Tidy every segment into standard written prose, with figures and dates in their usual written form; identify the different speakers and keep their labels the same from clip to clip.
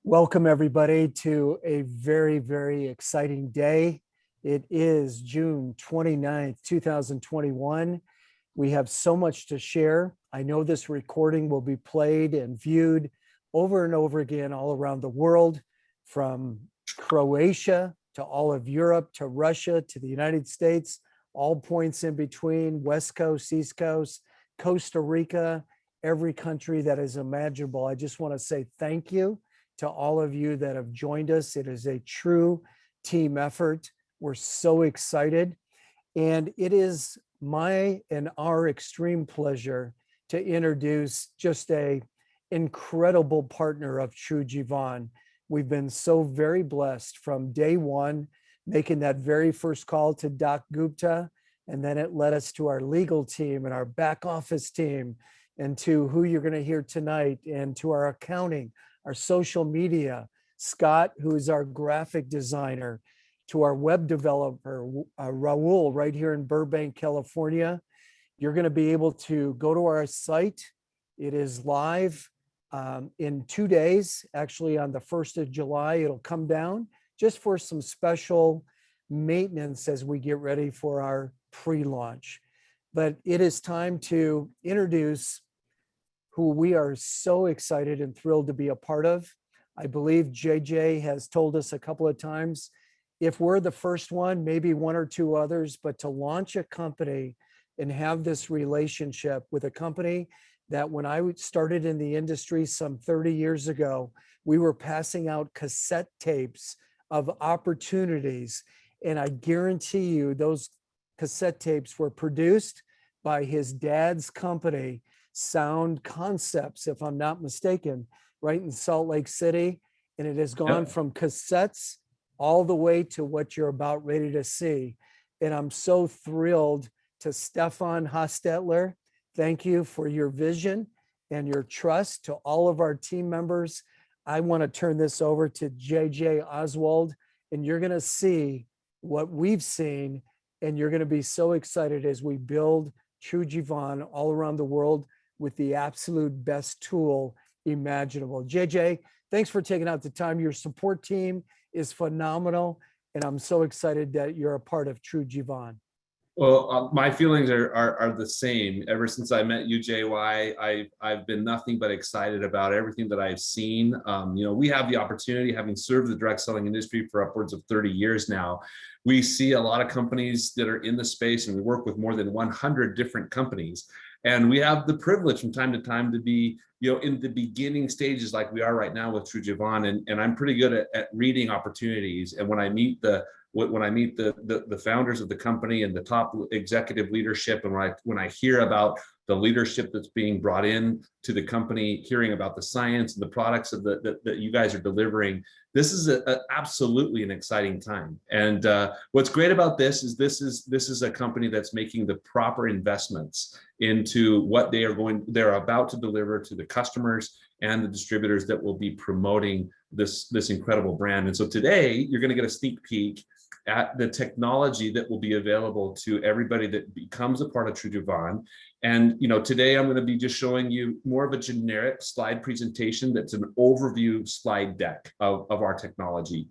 Speaker 1: Welcome, everybody, to a very, very exciting day. It is June 29th, 2021. We have so much to share. I know this recording will be played and viewed over and over again all around the world, from Croatia to all of Europe to Russia to the United States, all points in between, West Coast, East Coast, Costa Rica, every country that is imaginable. I just want to say thank you to all of you that have joined us. It is a true team effort. We're so excited. And it is my and our extreme pleasure to introduce just a incredible partner of Trujivan. We've been so very blessed from day one, making that very first call to Doc Gupta. And then it led us to our legal team and our back office team, and to who you're going to hear tonight, and to our accounting, our social media, Scott, who is our graphic designer, to our web developer, Raul, right here in Burbank, California. You're going to be able to go to our site. It is live in 2 days. Actually, on the 1st of July, it'll come down just for some special maintenance as we get ready for our pre-launch. But it is time to introduce who we are so excited and thrilled to be a part of. I believe JJ has told us a couple of times, if we're the first one, maybe one or two others, but to launch a company and have this relationship with a company that when I started in the industry some 30 years ago, we were passing out cassette tapes of opportunities. And I guarantee you those cassette tapes were produced by his dad's company, Sound Concepts, if I'm not mistaken, right in Salt Lake City. And it has gone from cassettes all the way to what you're about ready to see. And I'm so thrilled to Stefan Hostetler. Thank you for your vision and your trust. To all of our team members, I want to turn this over to JJ Oswald, and you're going to see what we've seen, and you're going to be so excited as we build Trujivan all around the world with the absolute best tool imaginable. JJ, thanks for taking out the time. Your support team is phenomenal, and I'm so excited that you're a part of Trujivan.
Speaker 2: Well, my feelings are the same. Ever since I met you, JY, I've been nothing but excited about everything that I've seen. We have the opportunity, having served the direct selling industry for upwards of 30 years now. We see a lot of companies that are in the space, and we work with more than 100 different companies. And we have the privilege from time to time to be, in the beginning stages like we are right now with Trujivan. And I'm pretty good at reading opportunities. And when I meet the founders of the company and the top executive leadership, and when I hear about the leadership that's being brought in to the company, hearing about the science and the products that you guys are delivering, this is absolutely an exciting time. And what's great about this is a company that's making the proper investments into what they're about to deliver to the customers and the distributors that will be promoting this incredible brand. And so today you're going to get a sneak peek at the technology that will be available to everybody that becomes a part of Trujivan. And today I'm going to be just showing you more of a generic slide presentation that's an overview slide deck of our technology.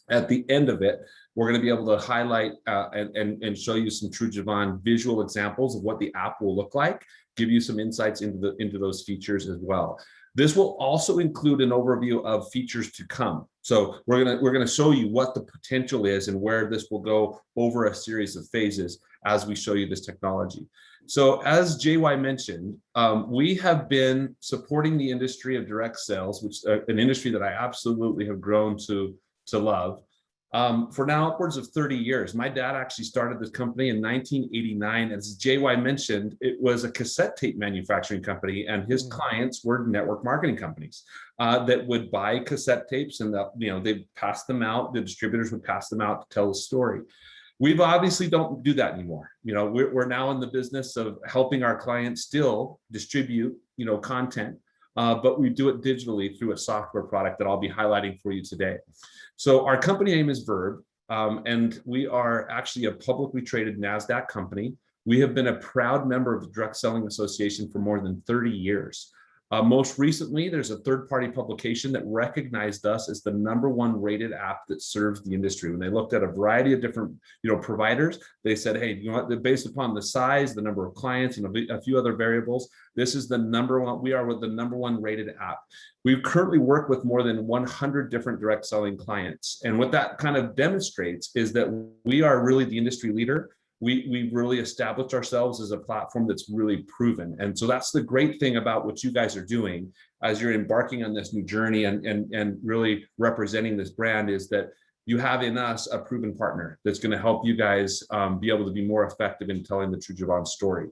Speaker 2: At the end of it, we're going to be able to highlight and show you some Trujivan visual examples of what the app will look like, give you some insights into those features as well. This will also include an overview of features to come. So we're gonna show you what the potential is and where this will go over a series of phases as we show you this technology. So as JY mentioned, we have been supporting the industry of direct sales, which an industry that I absolutely have grown to love, for now upwards of 30 years. My dad actually started this company in 1989. As JY mentioned, it was a cassette tape manufacturing company, and his clients were network marketing companies that would buy cassette tapes, and they'd pass them out. The distributors would pass them out to tell the story. We've obviously don't do that anymore. We're now in the business of helping our clients still distribute, content, but we do it digitally through a software product that I'll be highlighting for you today. So our company name is Verb, and we are actually a publicly traded NASDAQ company. We have been a proud member of the Direct Selling Association for more than 30 years. Most recently, there's a third-party publication that recognized us as the #1 rated app that serves the industry. When they looked at a variety of different, providers, they said, hey, based upon the size, the number of clients, and a few other variables, this is the #1. We are with the #1 rated app. We currently work with more than 100 different direct selling clients, and what that kind of demonstrates is that we are really the industry leader. We've really established ourselves as a platform that's really proven. And so that's the great thing about what you guys are doing as you're embarking on this new journey and really representing this brand, is that you have in us a proven partner that's going to help you guys be able to be more effective in telling the Trujivan story.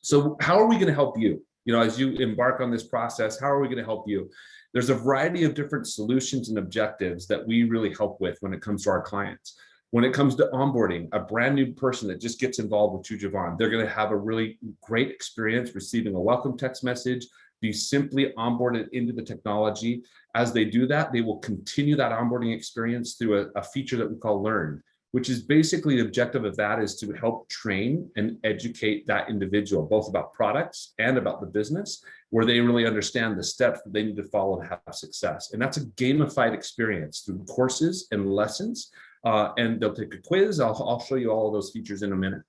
Speaker 2: So how are we going to help you? As you embark on this process, how are we going to help you? There's a variety of different solutions and objectives that we really help with when it comes to our clients. When it comes to onboarding, a brand new person that just gets involved with Trujivan, they're going to have a really great experience receiving a welcome text message, be simply onboarded into the technology. As they do that, they will continue that onboarding experience through a feature that we call Learn, which is basically the objective of that is to help train and educate that individual, both about products and about the business, where they really understand the steps that they need to follow to have success. And that's a gamified experience through courses and lessons. And they'll take a quiz. I'll show you all of those features in a minute.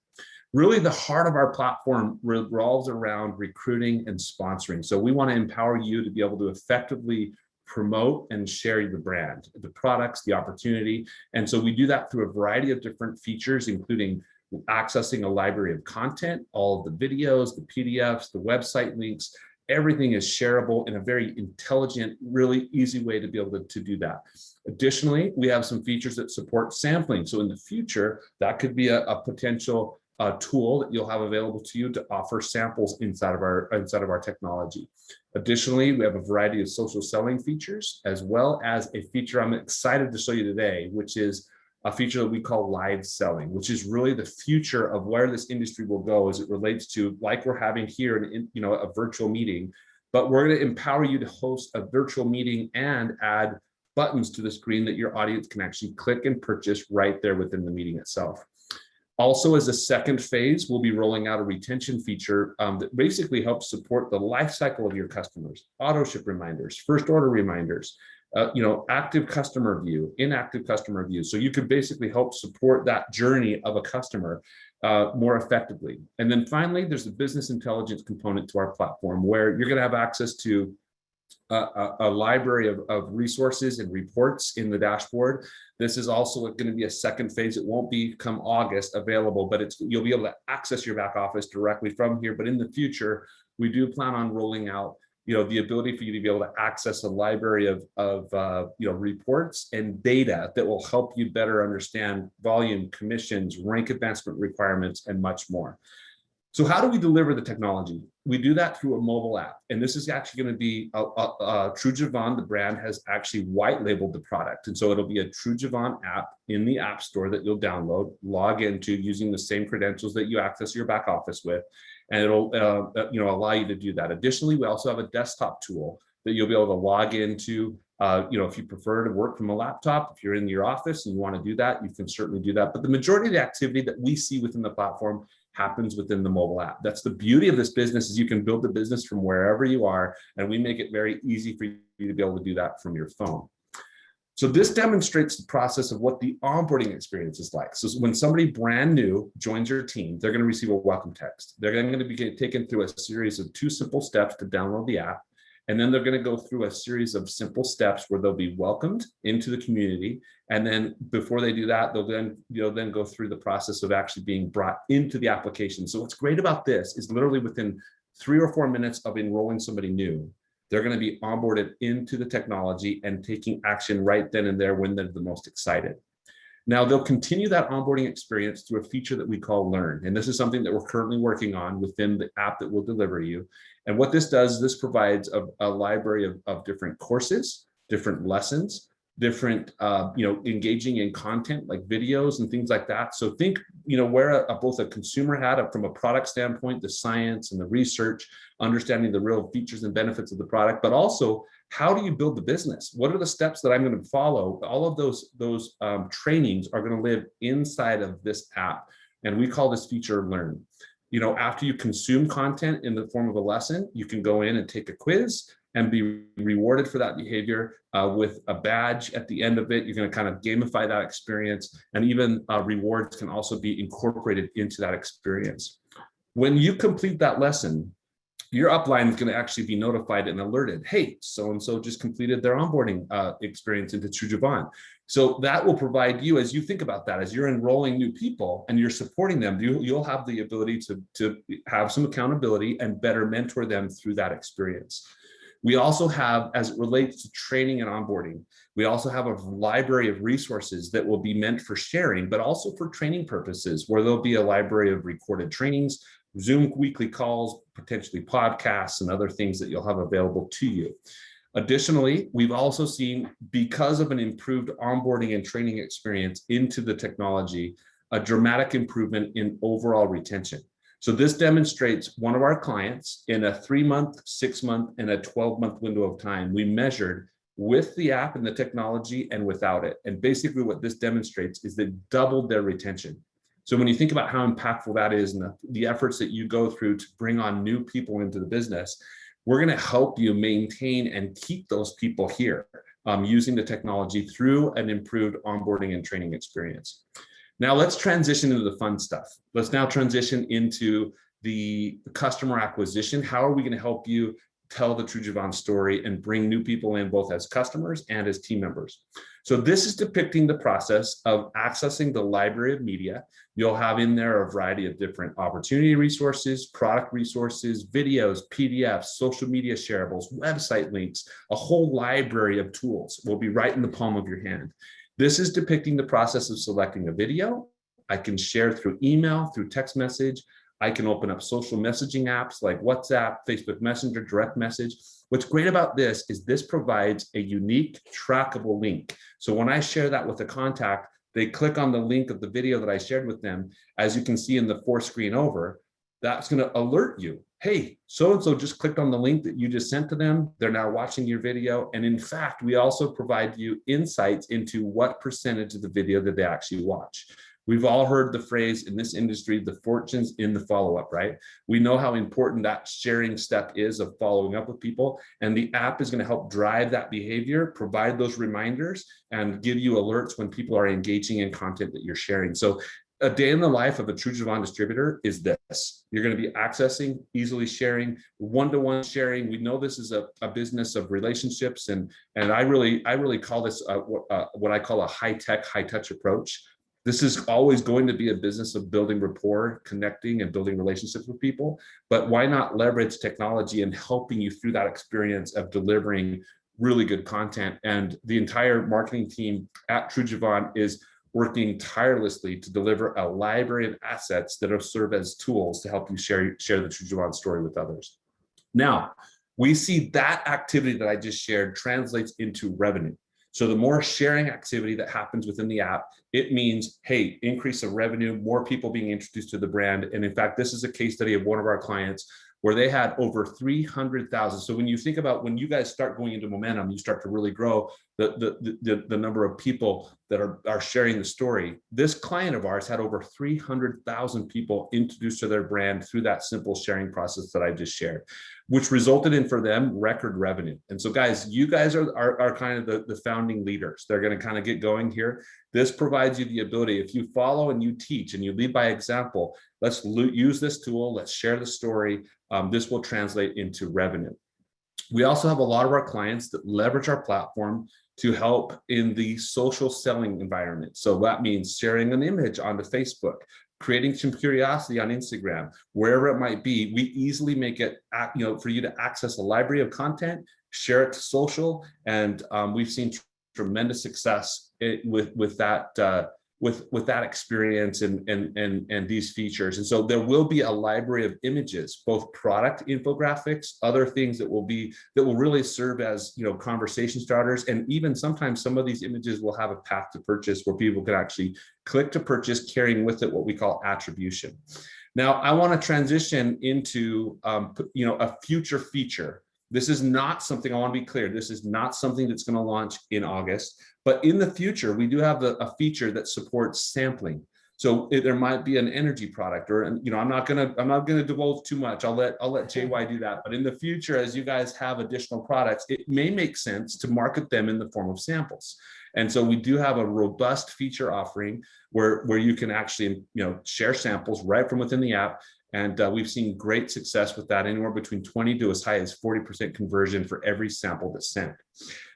Speaker 2: Really, the heart of our platform revolves around recruiting and sponsoring. So we want to empower you to be able to effectively promote and share the brand, the products, the opportunity. And so we do that through a variety of different features, including accessing a library of content, all of the videos, the PDFs, the website links. Everything is shareable in a very intelligent, really easy way to be able to do that. Additionally, we have some features that support sampling. So in the future, that could be a potential tool that you'll have available to you to offer samples inside of our technology. Additionally, we have a variety of social selling features, as well as a feature I'm excited to show you today, which is a feature that we call live selling, which is really the future of where this industry will go as it relates to, like we're having here, a virtual meeting, but we're going to empower you to host a virtual meeting and add buttons to the screen that your audience can actually click and purchase right there within the meeting itself. Also, as a second phase, we'll be rolling out a retention feature that basically helps support the life cycle of your customers, auto ship reminders, first order reminders, active customer view, inactive customer view. So you could basically help support that journey of a customer more effectively. And then finally, there's a business intelligence component to our platform where you're going to have access to a library of resources and reports in the dashboard. This is also going to be a second phase. It won't be come August available, but you'll be able to access your back office directly from here. But in the future, we do plan on rolling out the ability for you to be able to access a library of reports and data that will help you better understand volume, commissions, rank advancement requirements, and much more. So how do we deliver the technology? We do that through a mobile app. And this is actually going to be Trujivan, the brand, has actually white labeled the product. And so it'll be a Trujivan app in the App Store that you'll download, log into using the same credentials that you access your back office with, and it'll allow you to do that. Additionally, we also have a desktop tool that you'll be able to log into. If you prefer to work from a laptop, if you're in your office and you want to do that, you can certainly do that. But the majority of the activity that we see within the platform happens within the mobile app. That's the beauty of this business, is you can build the business from wherever you are, and we make it very easy for you to be able to do that from your phone. So this demonstrates the process of what the onboarding experience is like. So when somebody brand new joins your team, they're going to receive a welcome text. They're going to be taken through a series of 2 simple steps to download the app. And then they're going to go through a series of simple steps where they'll be welcomed into the community. And then before they do that, they'll then go through the process of actually being brought into the application. So what's great about this is literally within 3 or 4 minutes of enrolling somebody new, they're going to be onboarded into the technology and taking action right then and there when they're the most excited. Now, they'll continue that onboarding experience through a feature that we call Learn. And this is something that we're currently working on within the app that we'll deliver you. And what this does, this provides a library of different courses, different lessons, different, engaging in content like videos and things like that. So think, where both a consumer had from a product standpoint, the science and the research, understanding the real features and benefits of the product, but also how do you build the business? What are the steps that I'm going to follow? All of those trainings are going to live inside of this app. And we call this feature Learn. After you consume content in the form of a lesson, you can go in and take a quiz and be rewarded for that behavior with a badge at the end of it. You're going to kind of gamify that experience, and even rewards can also be incorporated into that experience. When you complete that lesson, your upline is going to actually be notified and alerted, hey, so-and-so just completed their onboarding experience into Trujivan. So that will provide you, as you think about that, as you're enrolling new people and you're supporting them, you'll have the ability to have some accountability and better mentor them through that experience. We also have, as it relates to training and onboarding, we also have a library of resources that will be meant for sharing, but also for training purposes, where there'll be a library of recorded trainings, Zoom weekly calls, potentially podcasts, and other things that you'll have available to you. Additionally, we've also seen, because of an improved onboarding and training experience into the technology, a dramatic improvement in overall retention. So this demonstrates one of our clients in a 3-month, 6-month, and a 12-month window of time. We measured with the app and the technology and without it. And basically what this demonstrates is that doubled their retention. So when you think about how impactful that is and the efforts that you go through to bring on new people into the business, we're going to help you maintain and keep those people here using the technology through an improved onboarding and training experience. Now let's transition into the fun stuff. Let's now transition into the customer acquisition. How are we going to help you tell the Trujivan story and bring new people in, both as customers and as team members? So this is depicting the process of accessing the library of media. You'll have in there a variety of different opportunity resources, product resources, videos, PDFs, social media shareables, website links, a whole library of tools will be right in the palm of your hand. This is depicting the process of selecting a video. I can share through email, through text message. I can open up social messaging apps like WhatsApp, Facebook Messenger, direct message. What's great about this is this provides a unique trackable link. So when I share that with a contact, they click on the link of the video that I shared with them. As you can see in the 4th screen over, that's going to alert you. Hey, so-and-so just clicked on the link that you just sent to them. They're now watching your video. And in fact, we also provide you insights into what percentage of the video that they actually watch. We've all heard the phrase in this industry, the fortune's in the follow-up, right? We know how important that sharing step is of following up with people. And the app is going to help drive that behavior, provide those reminders, and give you alerts when people are engaging in content that you're sharing. So a day in the life of a Trujivan distributor is this. You're going to be accessing, easily sharing, one-to-one sharing. We know this is a business of relationships, and I really call this what I call a high-tech, high-touch approach. This is always going to be a business of building rapport, connecting, and building relationships with people. But why not leverage technology and helping you through that experience of delivering really good content? And the entire marketing team at Trujivan is working tirelessly to deliver a library of assets that will serve as tools to help you share the Trujivan story with others. Now, we see that activity that I just shared translates into revenue. So the more sharing activity that happens within the app, it means, hey, increase of revenue, more people being introduced to the brand. And in fact, this is a case study of one of our clients where they had over 300,000. So when you think about when you guys start going into momentum, you start to really grow the number of people that are sharing the story. This client of ours had over 300,000 people introduced to their brand through that simple sharing process that I just shared, which resulted in for them record revenue. And so guys, you guys are kind of the founding leaders. They're going to kind of get going here. This provides you the ability, if you follow and you teach and you lead by example, let's use this tool, let's share the story. This will translate into revenue. We also have a lot of our clients that leverage our platform to help in the social selling environment. So that means sharing an image onto Facebook, creating some curiosity on Instagram, wherever it might be. We easily make it, for you to access a library of content, share it to social, and we've seen tremendous success with that experience and these features. And so there will be a library of images, both product infographics, other things that will really serve as conversation starters. And even sometimes some of these images will have a path to purchase where people can actually click to purchase, carrying with it what we call attribution. Now, I want to transition into a future feature. This is not something, I want to be clear, this is not something that's going to launch in August, but in the future, we do have a feature that supports sampling. So there might be an energy product, or I'm not gonna divulge too much. I'll let JY do that. But in the future, as you guys have additional products, it may make sense to market them in the form of samples. And so we do have a robust feature offering where you can actually share samples right from within the app. And we've seen great success with that, anywhere between 20 to as high as 40% conversion for every sample that's sent.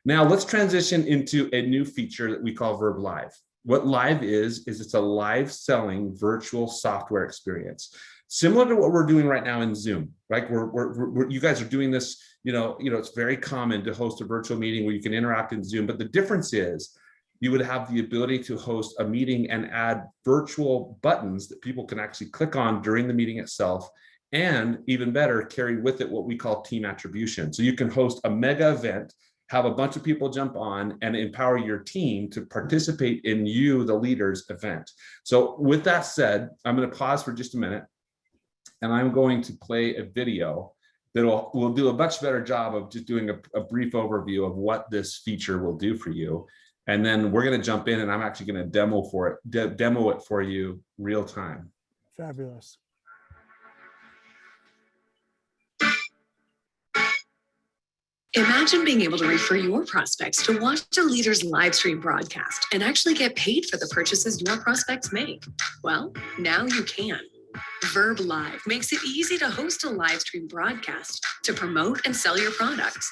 Speaker 2: Now let's transition into a new feature that we call verbLIVE. What Live is it's a live selling virtual software experience, similar to what we're doing right now in Zoom, right? You guys are doing this, it's very common to host a virtual meeting where you can interact in Zoom, but the difference is you would have the ability to host a meeting and add virtual buttons that people can actually click on during the meeting itself, and even better, carry with it what we call team attribution. So you can host a mega event, have a bunch of people jump on, and empower your team to participate in the leader's event. So with that said, I'm going to pause for just a minute, and I'm going to play a video that will do a much better job of just doing a brief overview of what this feature will do for you. And then we're going to jump in, and I'm actually going to demo it for you real time.
Speaker 1: Fabulous.
Speaker 3: Imagine being able to refer your prospects to watch a leader's live stream broadcast and actually get paid for the purchases your prospects make. Well, now you can. verbLIVE makes it easy to host a live stream broadcast to promote and sell your products.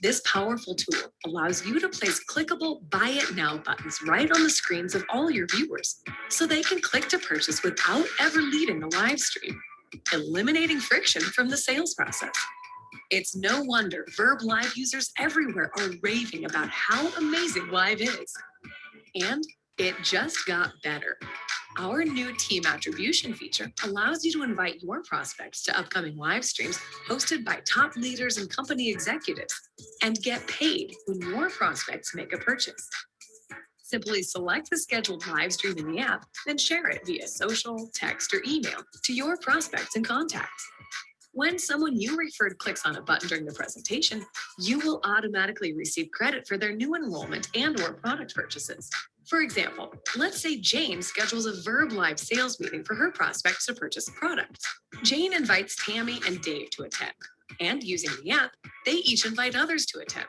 Speaker 3: This powerful tool allows you to place clickable Buy It Now buttons right on the screens of all your viewers, so they can click to purchase without ever leaving the live stream, eliminating friction from the sales process. It's no wonder verbLIVE users everywhere are raving about how amazing Live is. And it just got better. Our new team attribution feature allows you to invite your prospects to upcoming live streams hosted by top leaders and company executives, and get paid when your prospects make a purchase. Simply select the scheduled live stream in the app, then share it via social, text, or email to your prospects and contacts. When someone you referred clicks on a button during the presentation, you will automatically receive credit for their new enrollment and/or product purchases. For example, let's say Jane schedules a verbLIVE sales meeting for her prospects to purchase a product. Jane invites Tammy and Dave to attend, and using the app, they each invite others to attend.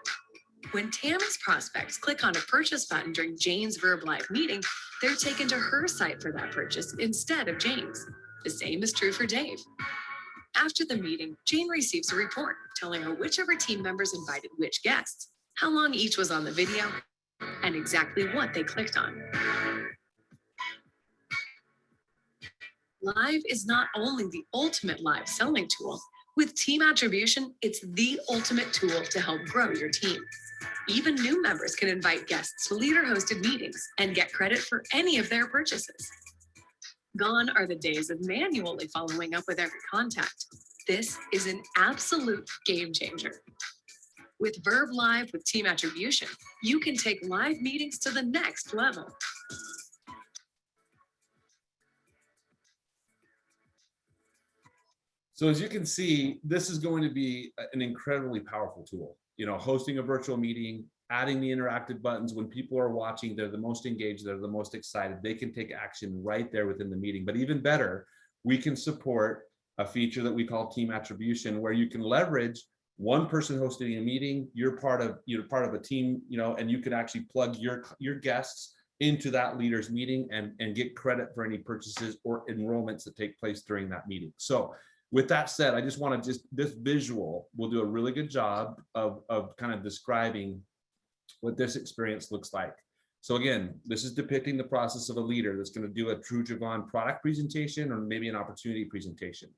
Speaker 3: When Tammy's prospects click on a purchase button during Jane's verbLIVE meeting, they're taken to her site for that purchase instead of Jane's. The same is true for Dave. After the meeting, Jane receives a report telling her which of her team members invited which guests, how long each was on the video, and exactly what they clicked on. Live is not only the ultimate live selling tool. With team attribution, it's the ultimate tool to help grow your team. Even new members can invite guests to leader-hosted meetings and get credit for any of their purchases. Gone are the days of manually following up with every contact. This is an absolute game changer. With verbLIVE with team attribution, you can take live meetings to the next level.
Speaker 2: So as you can see, this is going to be an incredibly powerful tool. Hosting a virtual meeting, adding the interactive buttons when people are watching, they're the most engaged, they're the most excited, they can take action right there within the meeting. But even better, we can support a feature that we call team attribution, where you can leverage one person hosting a meeting, you're part of a team, and you can actually plug your guests into that leader's meeting and get credit for any purchases or enrollments that take place during that meeting. So with that said, I just want to this visual will do a really good job of kind of describing what this experience looks like. So again, this is depicting the process of a leader that's going to do a Trujivan product presentation or maybe an opportunity presentation.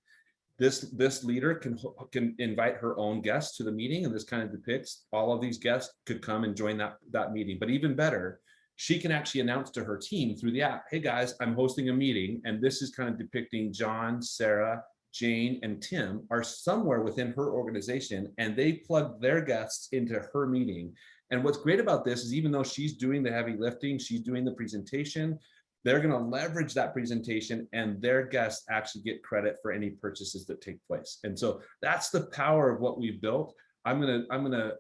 Speaker 2: This leader can invite her own guests to the meeting, and this kind of depicts all of these guests could come and join that meeting. But even better, she can actually announce to her team through the app, hey guys, I'm hosting a meeting, and this is kind of depicting John, Sarah, Jane, and Tim are somewhere within her organization, and they plug their guests into her meeting. And what's great about this is even though she's doing the heavy lifting, she's doing the presentation, they're going to leverage that presentation, and their guests actually get credit for any purchases that take place. And so that's the power of what we've built. I'm gonna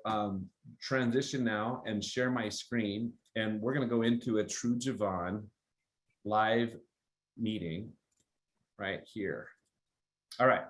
Speaker 2: transition now and share my screen, and we're going to go into a Trujivan live meeting right here. All right.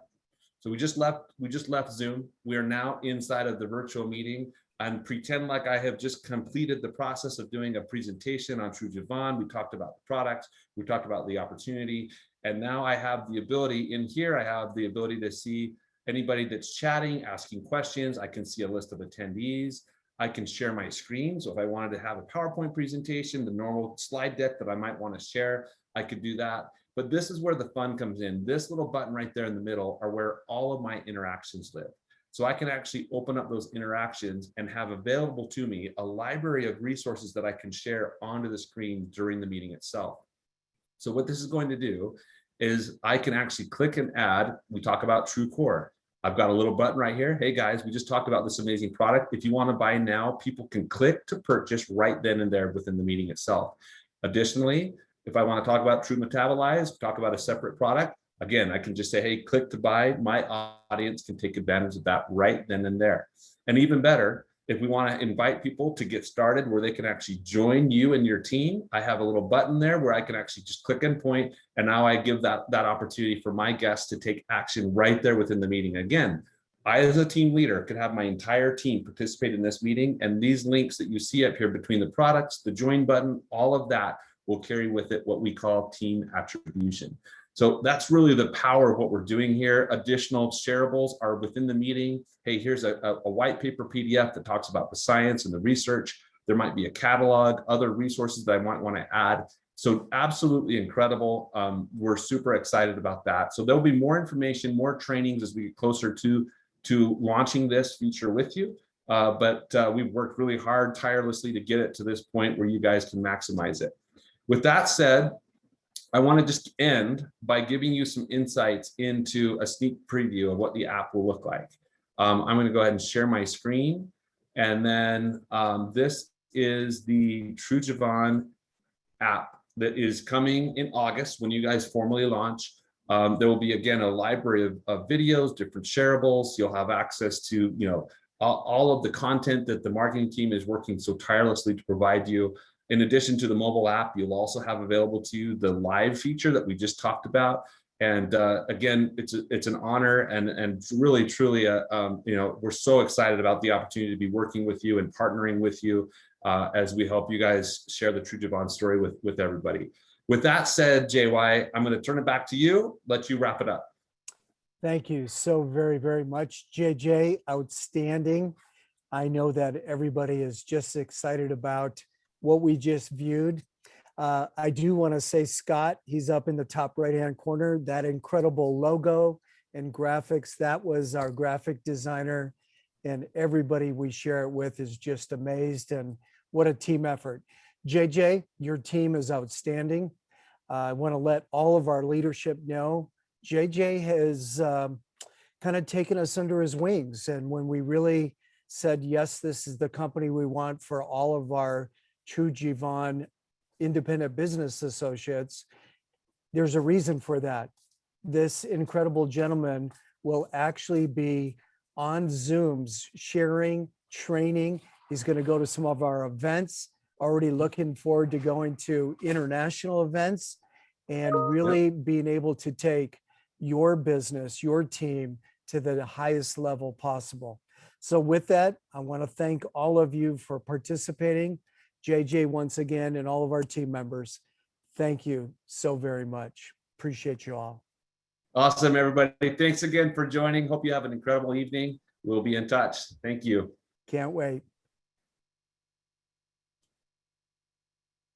Speaker 2: So we just left Zoom. We are now inside of the virtual meeting, and pretend like I have just completed the process of doing a presentation on Trujivan. We talked about the products, we talked about the opportunity, and now I have the ability in here, I have the ability to see anybody that's chatting, asking questions. I can see a list of attendees. I can share my screen. So if I wanted to have a PowerPoint presentation, the normal slide deck that I might want to share, I could do that. But this is where the fun comes in. This little button right there in the middle are where all of my interactions live. So I can actually open up those interactions and have available to me a library of resources that I can share onto the screen during the meeting itself. So what this is going to do is I can actually click and add. We talk about TrueCore. I've got a little button right here. Hey guys, we just talked about this amazing product. If you want to buy now, people can click to purchase right then and there within the meeting itself. Additionally, if I want to talk about TruMetabolize, talk about a separate product, again, I can just say, hey, click to buy. My audience can take advantage of that right then and there. And even better, if we want to invite people to get started where they can actually join you and your team, I have a little button there where I can actually just click and point, and now I give that opportunity for my guests to take action right there within the meeting. Again, I as a team leader could have my entire team participate in this meeting, and these links that you see up here between the products, the join button, all of that will carry with it what we call team attribution. So that's really the power of what we're doing here. Additional shareables are within the meeting. Hey, here's a white paper PDF that talks about the science and the research. There might be a catalog, other resources that I might want to add. So absolutely incredible. We're super excited about that. So there'll be more information, more trainings as we get closer to launching this feature with you. But we've worked really hard, tirelessly to get it to this point where you guys can maximize it. With that said, I want to just end by giving you some insights into a sneak preview of what the app will look like. I'm going to go ahead and share my screen. And then this is the Trujivan app that is coming in August when you guys formally launch. There will be, again, a library of videos, different shareables. You'll have access to, all of the content that the marketing team is working so tirelessly to provide you. In addition to the mobile app, you'll also have available to you the live feature that we just talked about. And again, it's an honor and really, truly, we're so excited about the opportunity to be working with you and partnering with you as we help you guys share the Trujivan story with everybody. With that said, JY, I'm going to turn it back to you, let you wrap it up.
Speaker 1: Thank you so very, very much, JJ. Outstanding. I know that everybody is just excited about what we just viewed. I do want to say, Scott, he's up in the top right-hand corner, that incredible logo and graphics, that was our graphic designer, and everybody we share it with is just amazed, and what a team effort. JJ, your team is outstanding. I want to let all of our leadership know, JJ has kind of taken us under his wings, and when we really said, yes, this is the company we want for all of our Trujivan independent business associates, there's a reason for that. This incredible gentleman will actually be on Zooms sharing, training. He's going to go to some of our events, already looking forward to going to international events and really being able to take your business, your team to the highest level possible. So with that, I want to thank all of you for participating. JJ, once again, and all of our team members, thank you so very much. Appreciate you all.
Speaker 2: Awesome, everybody. Thanks again for joining. Hope you have an incredible evening. We'll be in touch. Thank you.
Speaker 1: Can't wait.